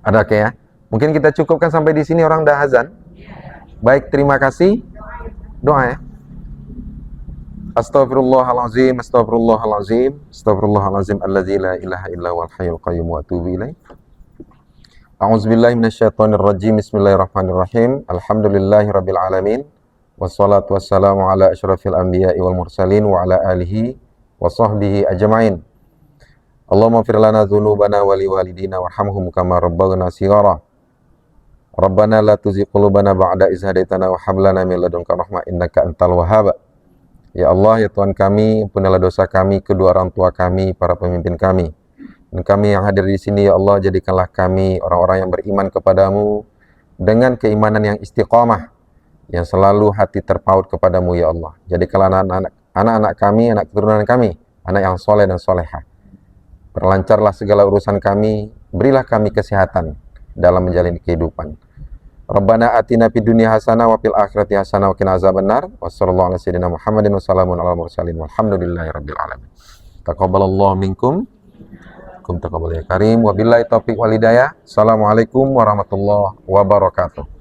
Ada oke ya? Mungkin kita cukupkan sampai di sini, orang dah azan. Baik, terima kasih. Doa ya. Astaghfirullahalazim, astaghfirullahalazim, astaghfirullahalazim alladzi la ilaha illa huwal hayyul qayyum wa atubu ilaih. A'udzubillahi minasyaitonirrajim. Bismillahirrahmanirrahim. Alhamdulillahirabbil alamin. Wassalatu wassalamu ala asyrafil anbiya'i wal mursalin wa ala alihi wa sahbihi ajma'in. Allahumma fir lana dzunubana wa liwalidina warhamhum kama rabbana shighara. Rabbana la tuzigh qulubana ba'da idh hadaitana wa hab lana min ladunka rahmah innaka antal wahhab. Ya Allah, ya Tuhan kami, ampunilah dosa kami, kedua orang tua kami, para pemimpin kami. Dan kami yang hadir di sini, ya Allah, jadikanlah kami orang-orang yang beriman kepadamu dengan keimanan yang istiqamah, yang selalu hati terpaut kepadamu, ya Allah. Jadikanlah anak-anak kami, anak keturunan kami, anak yang soleh dan solehah. Perlancarlah segala urusan kami, berilah kami kesehatan dalam menjalani kehidupan. Rabbana atina fid dunya hasanah wa fil akhirati hasanah wa qina azabannar. Wassallallahu ala sayyidina Muhammadin wa salamun ala mursalin walhamdulillahi rabbil alamin. Taqabbalallahu minkum. Kum taqabbal ya karim. Wabillahi taufiq wal hidayah. Assalamualaikum warahmatullahi wabarakatuh.